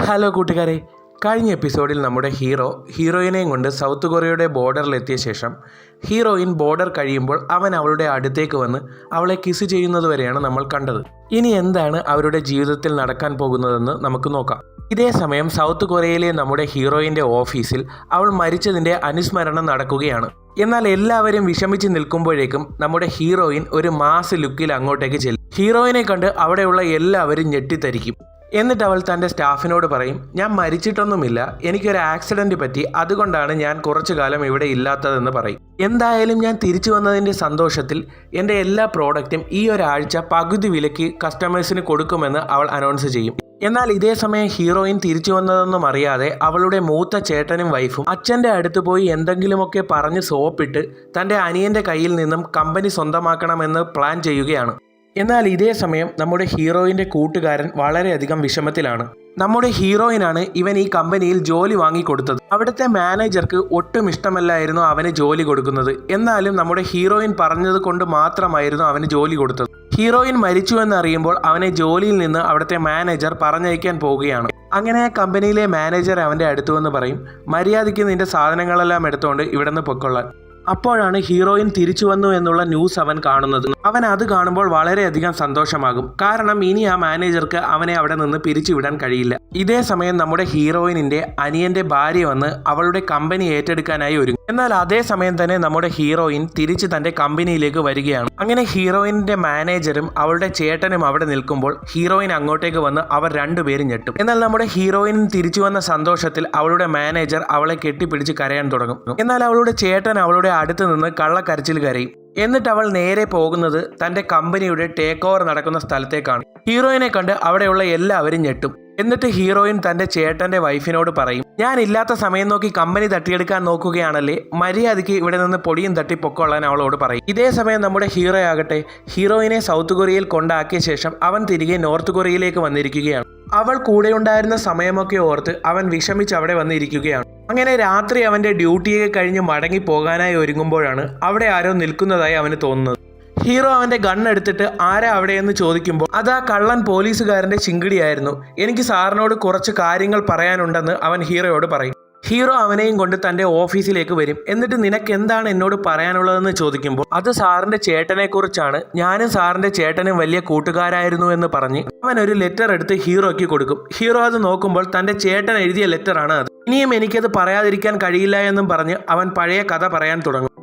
Hello കൂട്ടുകാരെ, കഴിഞ്ഞ എപ്പിസോഡിൽ നമ്മുടെ ഹീറോയിനെയും കൊണ്ട് സൗത്ത് കൊറിയയുടെ ബോർഡറിലെത്തിയ ശേഷം ഹീറോയിൻ ബോർഡർ കഴിയുമ്പോൾ അവൻ അവളുടെ അടുത്തേക്ക് വന്ന് അവളെ കിസ് ചെയ്യുന്നത് വരെയാണ് നമ്മൾ കണ്ടത്. ഇനി എന്താണ് അവരുടെ ജീവിതത്തിൽ നടക്കാൻ പോകുന്നതെന്ന് നമുക്ക് നോക്കാം. ഇതേ സമയം സൗത്ത് കൊറിയയിലെ നമ്മുടെ ഹീറോയിൻ്റെ ഓഫീസിൽ അവൾ മരിച്ചതിൻ്റെ അനുസ്മരണം നടക്കുകയാണ്. എന്നാൽ എല്ലാവരും വിഷമിച്ച് നിൽക്കുമ്പോഴേക്കും നമ്മുടെ ഹീറോയിൻ ഒരു മാസ് ലുക്കിൽ അങ്ങോട്ടേക്ക് ചെല്ലും. ഹീറോയിനെ കണ്ട് അവിടെയുള്ള എല്ലാവരും ഞെട്ടിത്തരിക്കും. എന്നിട്ട് അവൾ തൻ്റെ സ്റ്റാഫിനോട് പറയും, ഞാൻ മരിച്ചിട്ടൊന്നുമില്ല, എനിക്കൊരു ആക്സിഡൻറ്റ് പറ്റി, അതുകൊണ്ടാണ് ഞാൻ കുറച്ചു കാലം ഇവിടെ ഇല്ലാത്തതെന്ന് പറയും. എന്തായാലും ഞാൻ തിരിച്ചു വന്നതിൻ്റെ സന്തോഷത്തിൽ എൻ്റെ എല്ലാ പ്രോഡക്റ്റും ഈ ഒരാഴ്ച പകുതി വിലയ്ക്ക് കസ്റ്റമേഴ്സിന് കൊടുക്കുമെന്ന് അവൾ അനൗൺസ് ചെയ്യും. എന്നാൽ ഇതേ സമയം ഹീറോയിൻ തിരിച്ചു വന്നതൊന്നും അറിയാതെ അവളുടെ മൂത്ത ചേട്ടനും വൈഫും അച്ഛൻ്റെ അടുത്ത് പോയി എന്തെങ്കിലുമൊക്കെ പറഞ്ഞ് സോപ്പിട്ട് തൻ്റെ അനിയൻ്റെ കയ്യിൽ നിന്നും കമ്പനി സ്വന്തമാക്കണമെന്ന് പ്ലാൻ ചെയ്യുകയാണ്. എന്നാൽ ഇതേ സമയം നമ്മുടെ ഹീറോയിൻ്റെ കൂട്ടുകാരൻ വളരെയധികം വിഷമത്തിലാണ്. നമ്മുടെ ഹീറോയിനാണ് ഇവൻ ഈ കമ്പനിയിൽ ജോലി വാങ്ങിക്കൊടുത്തത്. അവിടുത്തെ മാനേജർക്ക് ഒട്ടും ഇഷ്ടമല്ലായിരുന്നു അവന് ജോലി കൊടുക്കുന്നത്. എന്നാലും നമ്മുടെ ഹീറോയിൻ പറഞ്ഞത് കൊണ്ട് മാത്രമായിരുന്നു അവന് ജോലി കൊടുത്തത്. ഹീറോയിൻ മരിച്ചു എന്നറിയുമ്പോൾ അവനെ ജോലിയിൽ നിന്ന് അവിടുത്തെ മാനേജർ പറഞ്ഞയക്കാൻ പോവുകയാണ്. അങ്ങനെ കമ്പനിയിലെ മാനേജർ അവൻ്റെ അടുത്ത് വന്ന് പറയും, മര്യാദയ്ക്ക് നിന്റെ സാധനങ്ങളെല്ലാം എടുത്തുകൊണ്ട് ഇവിടെ നിന്ന് പൊയ്ക്കൊള്ളാൻ. അപ്പോഴാണ് ഹീറോയിൻ തിരിച്ചു വന്നു എന്നുള്ള ന്യൂസ് അവൻ കാണുന്നത്. അവൻ അത് കാണുമ്പോൾ വളരെയധികം സന്തോഷമാകും. കാരണം ഇനി ആ മാനേജർക്ക് അവനെ അവിടെ നിന്ന് പിരിച്ചുവിടാൻ കഴിയില്ല. ഇതേ സമയം നമ്മുടെ ഹീറോയിനിന്റെ അനിയന്റെ ഭാര്യ വന്ന് അവളുടെ കമ്പനി ഏറ്റെടുക്കാനായി ഒരുങ്ങും. എന്നാൽ അതേ സമയം തന്നെ നമ്മുടെ ഹീറോയിൻ തിരിച്ച് തന്റെ കമ്പനിയിലേക്ക് വരികയാണ്. അങ്ങനെ ഹീറോയിനിന്റെ മാനേജറും അവളുടെ ചേട്ടനും അവിടെ നിൽക്കുമ്പോൾ ഹീറോയിൻ അങ്ങോട്ടേക്ക് വന്ന് അവർ രണ്ടുപേരും ഞെട്ടും. എന്നാൽ നമ്മുടെ ഹീറോയിൻ തിരിച്ചു വന്ന സന്തോഷത്തിൽ അവളുടെ മാനേജർ അവളെ കെട്ടിപ്പിടിച്ച് കരയാൻ തുടങ്ങും. എന്നാൽ അവളുടെ ചേട്ടൻ അവളുടെ അടുത്ത് നിന്ന് കള്ളക്കരച്ചിൽ കരയും. എന്നിട്ട് അവൾ നേരെ പോകുന്നത് തൻ്റെ കമ്പനിയുടെ ടേക്ക് ഓവർ നടക്കുന്ന സ്ഥലത്തേക്കാണ്. ഹീറോയിനെ കണ്ട് അവിടെയുള്ള എല്ലാവരും ഞെട്ടും. എന്നിട്ട് ഹീറോയിൻ തൻ്റെ ചേട്ടൻ്റെ വൈഫിനോട് പറയും, ഞാൻ ഇല്ലാത്ത സമയം നോക്കി കമ്പനി തട്ടിയെടുക്കാൻ നോക്കുകയാണല്ലേ, മര്യാദയ്ക്ക് ഇവിടെ നിന്ന് പൊടിയും തട്ടി പൊക്കൊള്ളാൻ അവളോട് പറയും. ഇതേ സമയം നമ്മുടെ ഹീറോ ആകട്ടെ ഹീറോയിനെ സൗത്ത് കൊറിയയിൽ കൊണ്ടാക്കിയ ശേഷം അവൻ തിരികെ നോർത്ത് കൊറിയയിലേക്ക് വന്നിരിക്കുകയാണ്. അവൾ കൂടെയുണ്ടായിരുന്ന സമയമൊക്കെ ഓർത്ത് അവൻ വിഷമിച്ച് അവിടെ വന്നിരിക്കുകയാണ്. അങ്ങനെ രാത്രി അവൻ്റെ ഡ്യൂട്ടിയൊക്കെ കഴിഞ്ഞ് മടങ്ങി പോകാനായി ഒരുങ്ങുമ്പോഴാണ് അവിടെ ആരോ നിൽക്കുന്നതായി അവന് തോന്നുന്നത്. ഹീറോ അവൻ്റെ ഗണ്ണെടുത്തിട്ട് ആരാ അവിടെയെന്ന് ചോദിക്കുമ്പോൾ അതാ കള്ളൻ പോലീസുകാരൻ്റെ ചിങ്കിടിയായിരുന്നു. എനിക്ക് സാറിനോട് കുറച്ച് കാര്യങ്ങൾ പറയാനുണ്ടെന്ന് അവൻ ഹീറോയോട് പറയും. ഹീറോ അവനെയും കൊണ്ട് തൻ്റെ ഓഫീസിലേക്ക് വരും. എന്നിട്ട് നിനക്ക് എന്താണ് എന്നോട് പറയാനുള്ളതെന്ന് ചോദിക്കുമ്പോൾ അത് സാറിൻ്റെ ചേട്ടനെ കുറിച്ചാണ്, ഞാനും സാറിൻ്റെ ചേട്ടനും വലിയ കൂട്ടുകാരായിരുന്നു എന്ന് പറഞ്ഞ് അവൻ ഒരു ലെറ്റർ എടുത്ത് ഹീറോയ്ക്ക് കൊടുക്കും. ഹീറോ അത് നോക്കുമ്പോൾ തൻ്റെ ചേട്ടൻ എഴുതിയ ലെറ്ററാണ് അത്. ഇനിയും എനിക്കത് പറയാതിരിക്കാൻ കഴിയില്ല എന്നും പറഞ്ഞ് അവൻ പഴയ കഥ പറയാൻ തുടങ്ങും.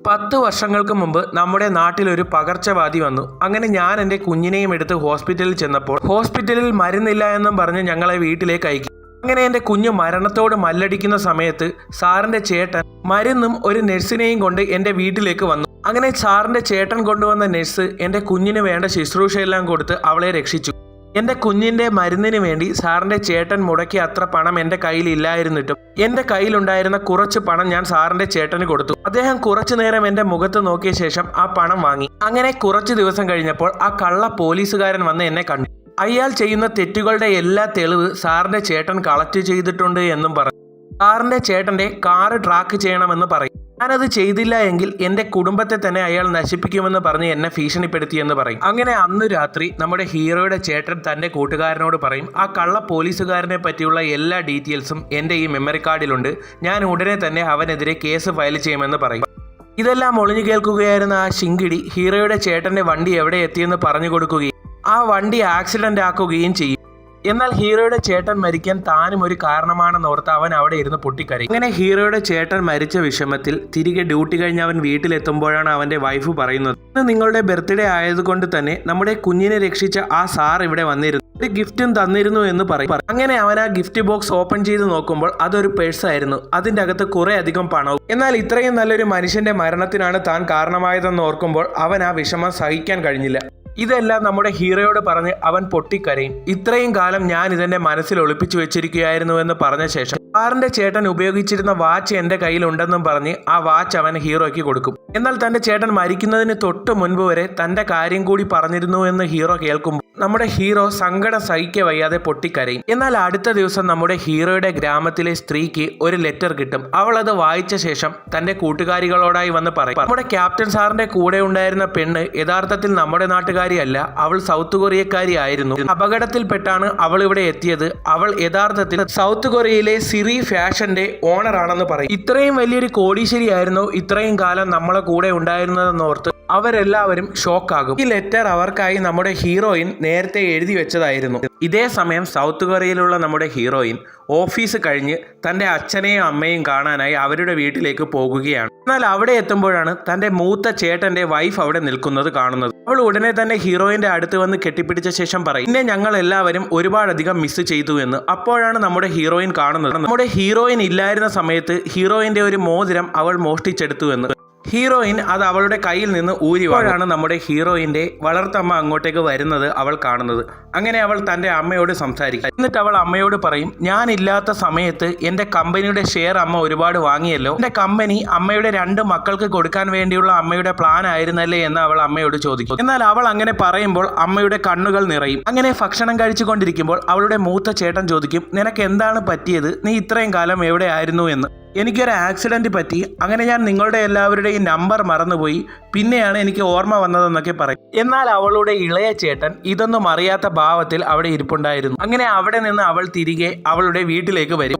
10 വർഷങ്ങൾക്ക് മുമ്പ് നമ്മുടെ നാട്ടിലൊരു പകർച്ചവ്യാധി വന്നു. അങ്ങനെ ഞാൻ എൻ്റെ കുഞ്ഞിനെയും എടുത്ത് ഹോസ്പിറ്റലിൽ ചെന്നപ്പോൾ ഹോസ്പിറ്റലിൽ മരുന്നില്ല എന്നും പറഞ്ഞ് ഞങ്ങളെ വീട്ടിലേക്ക് അയക്കും. അങ്ങനെ എൻ്റെ കുഞ്ഞ് മരണത്തോട് മല്ലടിക്കുന്ന സമയത്ത് സാറിൻ്റെ ചേട്ടൻ മരുന്നും ഒരു നഴ്സിനെയും കൊണ്ട് എൻ്റെ വീട്ടിലേക്ക് വന്നു. അങ്ങനെ സാറിൻ്റെ ചേട്ടൻ കൊണ്ടുവന്ന നഴ്സ് എൻ്റെ കുഞ്ഞിന് വേണ്ട ശുശ്രൂഷയെല്ലാം കൊടുത്ത് അവളെ രക്ഷിച്ചു. എൻ്റെ കുഞ്ഞിൻ്റെ മരുന്നിന് വേണ്ടി സാറിൻ്റെ ചേട്ടൻ മുടക്കിയ അത്ര പണം എൻ്റെ കയ്യിൽ ഇല്ലായിരുന്നിട്ടും എൻ്റെ കയ്യിലുണ്ടായിരുന്ന കുറച്ച് പണം ഞാൻ സാറിൻ്റെ ചേട്ടന് കൊടുത്തു. അദ്ദേഹം കുറച്ചു നേരം എൻ്റെ മുഖത്ത് നോക്കിയ ശേഷം ആ പണം വാങ്ങി. അങ്ങനെ കുറച്ച് ദിവസം കഴിഞ്ഞപ്പോൾ ആ കള്ള പോലീസുകാരൻ വന്ന് എന്നെ കണ്ടു. അയാൾ ചെയ്യുന്ന തെറ്റുകളുടെ എല്ലാ തെളിവ് സാറിൻ്റെ ചേട്ടൻ കളക്ട് ചെയ്തിട്ടുണ്ട് എന്നും പറഞ്ഞു. സാറിൻ്റെ ചേട്ടൻ്റെ കാറ് ട്രാക്ക് ചെയ്യണമെന്ന് പറയും. ഞാനത് ചെയ്തില്ല എങ്കിൽ എൻ്റെ കുടുംബത്തെ തന്നെ അയാൾ നശിപ്പിക്കുമെന്ന് പറഞ്ഞ് എന്നെ ഭീഷണിപ്പെടുത്തിയെന്ന് പറയും. അങ്ങനെ അന്ന് രാത്രി നമ്മുടെ ഹീറോയുടെ ചേട്ടൻ തൻ്റെ കൂട്ടുകാരനോട് പറയും, ആ കള്ള പോലീസുകാരനെ പറ്റിയുള്ള എല്ലാ ഡീറ്റെയിൽസും എൻ്റെ ഈ മെമ്മറി കാർഡിലുണ്ട്, ഞാൻ ഉടനെ തന്നെ അവനെതിരെ കേസ് ഫയൽ ചെയ്യുമെന്ന് പറയും. ഇതെല്ലാം ഒളിഞ്ഞു കേൾക്കുകയായിരുന്ന ആ ശിങ്കിടി ഹീറോയുടെ ചേട്ടൻ്റെ വണ്ടി എവിടെ എത്തിയെന്ന് പറഞ്ഞു കൊടുക്കുകയും ആ വണ്ടി ആക്സിഡൻ്റ് ആക്കുകയും ചെയ്യും. എന്നാൽ ഹീറോയുടെ ചേട്ടൻ മരിക്കാൻ താനും ഒരു കാരണമാണെന്നോർത്ത് അവൻ അവിടെ ഇരുന്ന് പൊട്ടിക്കരയും. അങ്ങനെ ഹീറോയുടെ ചേട്ടൻ മരിച്ച വിഷമത്തിൽ തിരികെ ഡ്യൂട്ടി കഴിഞ്ഞ് അവൻ വീട്ടിലെത്തുമ്പോഴാണ് അവൻ്റെ വൈഫ് പറയുന്നത്, ഇന്ന് നിങ്ങളുടെ ബർത്ത്ഡേ ആയതുകൊണ്ട് തന്നെ നമ്മുടെ കുഞ്ഞിനെ രക്ഷിച്ച ആ സാർ ഇവിടെ വന്നിരുന്നു, ഒരു ഗിഫ്റ്റും തന്നിരുന്നു എന്ന് പറയും. അങ്ങനെ അവൻ ആ ഗിഫ്റ്റ് ബോക്സ് ഓപ്പൺ ചെയ്ത് നോക്കുമ്പോൾ അതൊരു പേഴ്സായിരുന്നു. അതിൻ്റെ അകത്ത് കുറെ അധികം പണവും. എന്നാൽ ഇത്രയും നല്ലൊരു മനുഷ്യന്റെ മരണത്തിനാണ് താൻ കാരണമായതെന്ന് ഓർക്കുമ്പോൾ അവൻ ആ വിഷമം സഹിക്കാൻ കഴിഞ്ഞില്ല. ഇതെല്ലാം നമ്മുടെ ഹീറോയോട് പറഞ്ഞ് അവൻ പൊട്ടിക്കരയും. ഇത്രയും കാലം ഞാൻ ഇതെന്റെ മനസ്സിൽ ഒളിപ്പിച്ചു വെച്ചിരിക്കുകയായിരുന്നു എന്ന് പറഞ്ഞ ശേഷം സാറിന്റെ ചേട്ടൻ ഉപയോഗിച്ചിരുന്ന വാച്ച് എൻ്റെ കയ്യിലുണ്ടെന്നും പറഞ്ഞ് ആ വാച്ച് അവൻ ഹീറോയ്ക്ക് കൊടുക്കും. എന്നാൽ തന്റെ ചേട്ടൻ മരിക്കുന്നതിന് തൊട്ട് മുൻപ് വരെ തന്റെ കാര്യം കൂടി പറഞ്ഞിരുന്നു എന്ന് ഹീറോ കേൾക്കുമ്പോൾ നമ്മുടെ ഹീറോ സങ്കടം സഹിക്ക വയ്യാതെ പൊട്ടിക്കരയും. എന്നാൽ അടുത്ത ദിവസം നമ്മുടെ ഹീറോയുടെ ഗ്രാമത്തിലെ സ്ത്രീക്ക് ഒരു ലെറ്റർ കിട്ടും. അവൾ അത് വായിച്ച ശേഷം തന്റെ കൂട്ടുകാരികളോടായി വന്ന് പറയും, നമ്മുടെ ക്യാപ്റ്റൻ സാറിന്റെ കൂടെ ഉണ്ടായിരുന്ന പെണ്ണ് യഥാർത്ഥത്തിൽ നമ്മുടെ നാട്ടുകാരിയല്ല, അവൾ സൗത്ത് കൊറിയക്കാരി ആയിരുന്നു. അപകടത്തിൽപ്പെട്ടാണ് അവൾ ഇവിടെ എത്തിയത്. അവൾ യഥാർത്ഥത്തിൽ സൗത്ത് കൊറിയയിലെ സിറി ഫാഷന്റെ ഓണർ ആണെന്ന് പറയും. ഇത്രയും വലിയൊരു കോടീശ്വരിയായിരുന്നു ഇത്രയും കാലം നമ്മളെ കൂടെ ഉണ്ടായിരുന്നതെന്നോർത്ത് അവരെല്ലാവരും ഷോക്കാകും. ഈ ലെറ്റർ അവർക്കായി നമ്മുടെ ഹീറോയിൻ നേരത്തെ എഴുതി വെച്ചതായിരുന്നു. ഇതേ സമയം സൗത്ത് കൊറിയയിലുള്ള നമ്മുടെ ഹീറോയിൻ ഓഫീസ് കഴിഞ്ഞ് തൻ്റെ അച്ഛനെയും അമ്മയും കാണാനായി അവരുടെ വീട്ടിലേക്ക് പോകുകയാണ്. എന്നാൽ അവിടെ എത്തുമ്പോഴാണ് തൻ്റെ മൂത്ത ചേട്ടൻ്റെ വൈഫ് അവിടെ നിൽക്കുന്നത് കാണുന്നത്. അവൾ ഉടനെ തന്നെ ഹീറോയിൻ്റെ അടുത്ത് വന്ന് കെട്ടിപ്പിടിച്ച ശേഷം പറയും, പിന്നെ ഞങ്ങൾ എല്ലാവരും ഒരുപാടധികം മിസ് ചെയ്തു എന്ന്. അപ്പോഴാണ് നമ്മുടെ ഹീറോയിൻ കാണുന്നത് നമ്മുടെ ഹീറോയിൻ ഇല്ലായിരുന്ന സമയത്ത് ഹീറോയിൻ്റെ ഒരു മോതിരം അവൾ മോഷ്ടിച്ചെടുത്തു എന്ന്. ഹീറോയിൻ അത് അവളുടെ കയ്യിൽ നിന്ന് ഊരിവാണ് നമ്മുടെ ഹീറോയിൻ്റെ വളർത്തമ്മ അങ്ങോട്ടേക്ക് വരുന്നത് അവൾ കാണുന്നത്. അങ്ങനെ അവൾ തൻ്റെ അമ്മയോട് സംസാരിക്കും. എന്നിട്ട് അവൾ അമ്മയോട് പറയും, ഞാനില്ലാത്ത സമയത്ത് എൻ്റെ കമ്പനിയുടെ ഷെയർ അമ്മ ഒരുപാട് വാങ്ങിയല്ലോ, എൻ്റെ കമ്പനി അമ്മയുടെ 2 മക്കൾക്ക് കൊടുക്കാൻ വേണ്ടിയുള്ള അമ്മയുടെ പ്ലാൻ ആയിരുന്നല്ലേ എന്ന് അവൾ അമ്മയോട് ചോദിക്കും. എന്നാൽ അവൾ അങ്ങനെ പറയുമ്പോൾ അമ്മയുടെ കണ്ണുകൾ നിറയും. അങ്ങനെ ഭക്ഷണം കഴിച്ചുകൊണ്ടിരിക്കുമ്പോൾ അവളുടെ മൂത്ത ചേട്ടൻ ചോദിക്കും, നിനക്ക് എന്താണ് പറ്റിയത്, നീ ഇത്രയും കാലം എവിടെ ആയിരുന്നു എന്ന്. എനിക്കൊരു ആക്സിഡൻറ്റ് പറ്റി, അങ്ങനെ ഞാൻ നിങ്ങളുടെ എല്ലാവരുടെയും നമ്പർ മറന്നുപോയി, പിന്നെയാണ് എനിക്ക് ഓർമ്മ വന്നതെന്നൊക്കെ പറയും. എന്നാൽ അവളുടെ ഇളയ ചേട്ടൻ ഇതൊന്നും അറിയാത്ത ഭാവത്തിൽ അവിടെ ഇരിപ്പുണ്ടായിരുന്നു. അങ്ങനെ അവിടെ നിന്ന് അവൾ തിരികെ അവളുടെ വീട്ടിലേക്ക് വരും.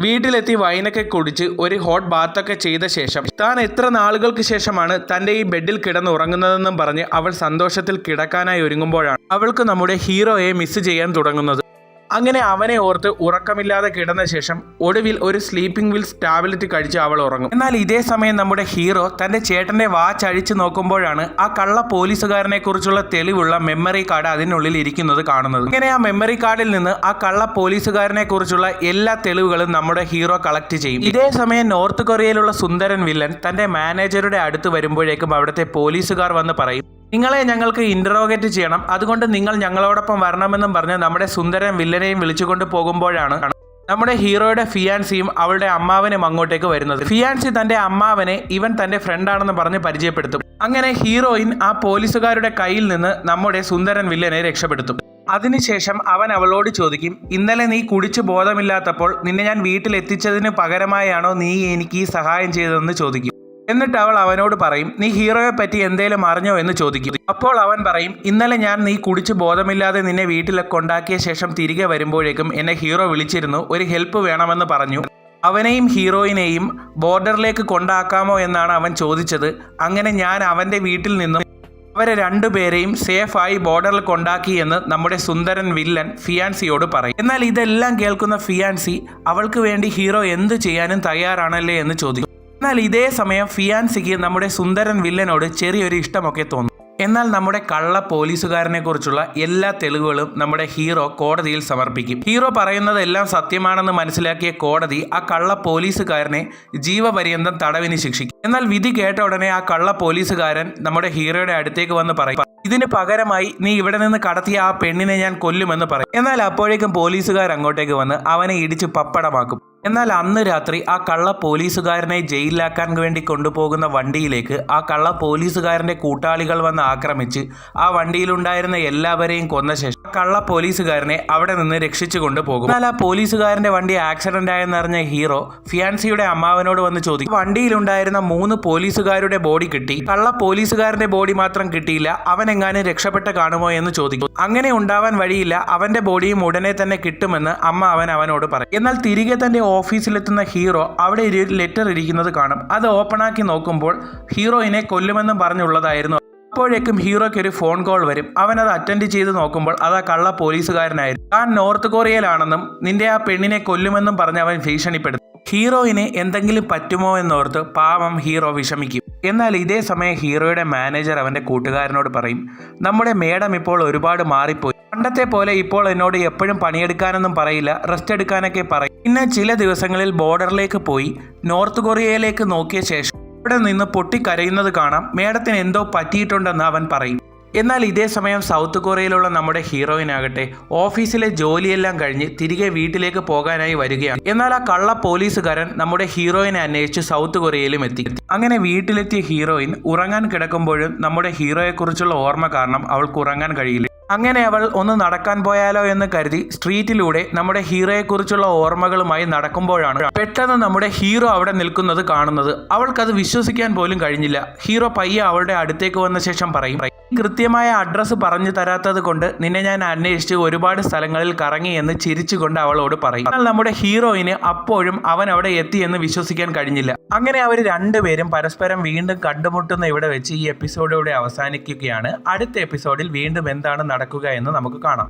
വീട്ടിലെത്തി വൈനൊക്കെ കുടിച്ച് ഒരു ഹോട്ട് ബാത്തൊക്കെ ചെയ്ത ശേഷം താൻ എത്ര നാളുകൾക്ക് ശേഷമാണ് തൻ്റെ ഈ ബെഡിൽ കിടന്ന് ഉറങ്ങുന്നതെന്നും പറഞ്ഞ് അവൾ സന്തോഷത്തിൽ കിടക്കാനായി ഒരുങ്ങുമ്പോഴാണ് അവൾക്ക് നമ്മുടെ ഹീറോയെ മിസ് ചെയ്യാൻ തുടങ്ങുന്നത്. അങ്ങനെ അവനെ ഓർത്ത് ഉറക്കമില്ലാതെ കിടന്ന ശേഷം ഒടുവിൽ ഒരു സ്ലീപ്പിംഗ് വിൽസ് ടാബ്ലറ്റ് കഴിച്ച് അവൾ ഉറങ്ങും. എന്നാൽ ഇതേ സമയം നമ്മുടെ ഹീറോ തന്റെ ചേട്ടന്റെ വാച്ച് അഴിച്ചു നോക്കുമ്പോഴാണ് ആ കള്ള പോലീസുകാരനെ കുറിച്ചുള്ള തെളിവുള്ള മെമ്മറി കാർഡ് അതിനുള്ളിൽ ഇരിക്കുന്നത് കാണുന്നത്. അങ്ങനെ ആ മെമ്മറി കാർഡിൽ നിന്ന് ആ കള്ള പോലീസുകാരനെ കുറിച്ചുള്ള എല്ലാ തെളിവുകളും നമ്മുടെ ഹീറോ കളക്ട് ചെയ്യും. ഇതേ സമയം നോർത്ത് കൊറിയയിലുള്ള സുന്ദരൻ വില്ലൻ തന്റെ മാനേജറുടെ അടുത്ത് വരുമ്പോഴേക്കും അവിടുത്തെ പോലീസുകാർ വന്ന് പറയും, നിങ്ങളെ ഞങ്ങൾക്ക് ഇൻറ്ററോഗേറ്റ് ചെയ്യണം, അതുകൊണ്ട് നിങ്ങൾ ഞങ്ങളോടൊപ്പം വരണമെന്നും പറഞ്ഞ് നമ്മുടെ സുന്ദരൻ വില്ലനെയും വിളിച്ചുകൊണ്ട് പോകുമ്പോഴാണ് നമ്മുടെ ഹീറോയുടെ ഫിയാൻസിയും അവളുടെ അമ്മാവനും അങ്ങോട്ടേക്ക് വരുന്നത്. ഫിയാൻസി തന്റെ അമ്മാവനെ ഇവൻ തന്റെ ഫ്രണ്ടാണെന്ന് പറഞ്ഞ് പരിചയപ്പെടുത്തും. അങ്ങനെ ഹീറോയിൻ ആ പോലീസുകാരുടെ കയ്യിൽ നിന്ന് നമ്മുടെ സുന്ദരൻ വില്ലനെ രക്ഷപ്പെടുത്തും. അതിനുശേഷം അവൻ അവളോട് ചോദിക്കും, ഇന്നലെ നീ കുടിച്ച് ബോധമില്ലാത്തപ്പോൾ നിന്നെ ഞാൻ വീട്ടിലെത്തിച്ചതിന് പകരമായാണോ നീ എനിക്ക് ഈ സഹായം ചെയ്തതെന്ന് ചോദിക്കും. എന്നിട്ട് അവൾ അവനോട് പറയും, നീ ഹീറോയെ പറ്റി എന്തേലും അറിഞ്ഞോ എന്ന് ചോദിക്കും. അപ്പോൾ അവൻ പറയും, ഇന്നലെ ഞാൻ നീ കുടിച്ച് ബോധമില്ലാതെ നിന്നെ വീട്ടിലൊക്കെ കൊണ്ടാക്കിയ ശേഷം തിരികെ വരുമ്പോഴേക്കും എന്നെ ഹീറോ വിളിച്ചിരുന്നു, ഒരു ഹെൽപ്പ് വേണമെന്ന് പറഞ്ഞു. അവനെയും ഹീറോയിനെയും ബോർഡറിലേക്ക് കൊണ്ടാക്കാമോ എന്നാണ് അവൻ ചോദിച്ചത്. അങ്ങനെ ഞാൻ അവൻ്റെ വീട്ടിൽ നിന്നും അവരെ 2 പേരെയും സേഫായി ബോർഡറിൽ കൊണ്ടാക്കി എന്ന് നമ്മുടെ സുന്ദരൻ വില്ലൻ ഫിയാൻസിയോട് പറയും. എന്നാൽ ഇതെല്ലാം കേൾക്കുന്ന ഫിയാൻസി അവൾക്ക് വേണ്ടി ഹീറോ എന്ത് ചെയ്യാനും തയ്യാറാണല്ലേ എന്ന് ചോദിക്കും. എന്നാൽ ഇതേ സമയം ഫിയാൻസിക്ക് നമ്മുടെ സുന്ദരൻ വില്ലനോട് ചെറിയൊരു ഇഷ്ടമൊക്കെ തോന്നും. എന്നാൽ നമ്മുടെ കള്ള പോലീസുകാരനെ കുറിച്ചുള്ള എല്ലാ തെളിവുകളും നമ്മുടെ ഹീറോ കോടതിയിൽ സമർപ്പിക്കും. ഹീറോ പറയുന്നതെല്ലാം സത്യമാണെന്ന് മനസ്സിലാക്കിയ കോടതി ആ കള്ള പോലീസുകാരനെ ജീവപര്യന്തം തടവിന് ശിക്ഷിക്കും. എന്നാൽ വിധി കേട്ട ഉടനെ ആ കള്ള പോലീസുകാരൻ നമ്മുടെ ഹീറോയുടെ അടുത്തേക്ക് വന്ന് പറയും, ഇതിന് പകരമായി നീ ഇവിടെ നിന്ന് കടത്തിയ ആ പെണ്ണിനെ ഞാൻ കൊല്ലുമെന്ന് പറയും. എന്നാൽ അപ്പോഴേക്കും പോലീസുകാർ അങ്ങോട്ടേക്ക് വന്ന് അവനെ ഇടിച്ച് പപ്പടമാക്കും. എന്നാൽ അന്ന് രാത്രി ആ കള്ള പോലീസുകാരനെ ജയിലിലാക്കാൻ വേണ്ടി കൊണ്ടുപോകുന്ന വണ്ടിയിലേക്ക് ആ കള്ള പോലീസുകാരൻ്റെ കൂട്ടാളികൾ വന്ന് ആക്രമിച്ച് ആ വണ്ടിയിലുണ്ടായിരുന്ന എല്ലാവരെയും കൊന്ന ശേഷം ആ കള്ള പോലീസുകാരനെ അവിടെ നിന്ന് രക്ഷിച്ചു കൊണ്ടുപോകും. എന്നാൽ ആ പോലീസുകാരൻ്റെ വണ്ടി ആക്സിഡന്റ് ആയെന്നറിഞ്ഞ ഹീറോ ഫിയാൻസിയുടെ അമ്മാവനോട് വന്ന് ചോദിക്കും, വണ്ടിയിലുണ്ടായിരുന്ന 3 പോലീസുകാരുടെ ബോഡി കിട്ടി, കള്ള പോലീസുകാരൻ്റെ ബോഡി മാത്രം കിട്ടിയില്ല, അവൻ എങ്ങാനും രക്ഷപ്പെട്ട് കാണുമോ എന്ന് ചോദിക്കും. അങ്ങനെ ഉണ്ടാവാൻ വഴിയില്ല, അവൻ്റെ ബോഡിയും ഉടനെ തന്നെ കിട്ടുമെന്ന് അവനോട് പറയും. എന്നാൽ തിരികെ തന്റെ ഓഫീസിലെത്തുന്ന ഹീറോ അവിടെ ഒരു ലെറ്റർ ഇരിക്കുന്നത് കാണും. അത് ഓപ്പണാക്കി നോക്കുമ്പോൾ ഹീറോയിനെ കൊല്ലുമെന്നും പറഞ്ഞുള്ളതായിരുന്നു. അപ്പോഴേക്കും ഹീറോയ്ക്ക് ഒരു ഫോൺ കോൾ വരും. അവനത് അറ്റൻഡ് ചെയ്ത് നോക്കുമ്പോൾ അത് ആ കള്ള പോലീസുകാരനായിരുന്നു. താൻ നോർത്ത് കൊറിയയിലാണെന്നും നിന്റെ ആ പെണ്ണിനെ കൊല്ലുമെന്നും പറഞ്ഞ് അവൻ ഭീഷണിപ്പെടുത്തും. ഹീറോയിന് എന്തെങ്കിലും പറ്റുമോ എന്നോർത്ത് പാവം ഹീറോ വിഷമിക്കും. എന്നാൽ ഇതേ സമയം ഹീറോയുടെ മാനേജർ അവൻ്റെ കൂട്ടുകാരനോട് പറയും, നമ്മുടെ മേഡം ഇപ്പോൾ ഒരുപാട് മാറിപ്പോയി, പണ്ടത്തെ പോലെ ഇപ്പോൾ എന്നോട് എപ്പോഴും പണിയെടുക്കാനൊന്നും പറയില്ല, റെസ്റ്റ് എടുക്കാനൊക്കെ പറയും. പിന്നെ ചില ദിവസങ്ങളിൽ ബോർഡറിലേക്ക് പോയി നോർത്ത് കൊറിയയിലേക്ക് നോക്കിയ ശേഷം അവിടെ നിന്ന് പൊട്ടിക്കരയുന്നത് കാണാം. മേഡത്തിന് എന്തോ പറ്റിയിട്ടുണ്ടെന്ന് അവൻ പറയും. എന്നാൽ ഇതേ സമയം സൗത്ത് കൊറിയയിലുള്ള നമ്മുടെ ഹീറോയിനാകട്ടെ ഓഫീസിലെ ജോലിയെല്ലാം കഴിഞ്ഞ് തിരികെ വീട്ടിലേക്ക് പോകാനായി വരികയാണ്. എന്നാൽ ആ കള്ള പോലീസുകാരൻ നമ്മുടെ ഹീറോയിനെ അന്വേഷിച്ച് സൗത്ത് കൊറിയയിലും എത്തി. അങ്ങനെ വീട്ടിലെത്തിയ ഹീറോയിൻ ഉറങ്ങാൻ കിടക്കുമ്പോഴും നമ്മുടെ ഹീറോയെക്കുറിച്ചുള്ള ഓർമ്മ കാരണം അവൾക്ക് ഉറങ്ങാൻ കഴിയില്ല. അങ്ങനെ അവൾ ഒന്ന് നടക്കാൻ പോയാലോ എന്ന് കരുതി സ്ട്രീറ്റിലൂടെ നമ്മുടെ ഹീറോയെക്കുറിച്ചുള്ള ഓർമ്മകളുമായി നടക്കുമ്പോഴാണ് പെട്ടെന്ന് നമ്മുടെ ഹീറോ അവിടെ നിൽക്കുന്നത് കാണുന്നത്. അവൾക്കത് വിശ്വസിക്കാൻ പോലും കഴിഞ്ഞില്ല. ഹീറോ പയ്യെ അവളുടെ അടുത്തേക്ക് വന്ന ശേഷം പറയും, കൃത്യമായ അഡ്രസ്സ് പറഞ്ഞു തരാത്തത് കൊണ്ട് നിന്നെ ഞാൻ അന്വേഷിച്ച് ഒരുപാട് സ്ഥലങ്ങളിൽ കറങ്ങി എന്ന് ചിരിച്ചുകൊണ്ട് അവളോട് പറയും. എന്നാൽ നമ്മുടെ ഹീറോയിന് അപ്പോഴും അവൻ അവിടെ എത്തിയെന്ന് വിശ്വസിക്കാൻ കഴിഞ്ഞില്ല. അങ്ങനെ അവർ രണ്ടുപേരും പരസ്പരം വീണ്ടും കണ്ടുമുട്ടുന്ന ഇവിടെ വെച്ച് ഈ എപ്പിസോഡ് ഇവിടെ അവസാനിക്കുകയാണ്. അടുത്ത എപ്പിസോഡിൽ വീണ്ടും എന്താണ് നടക്കുക എന്ന് നമുക്ക് കാണാം.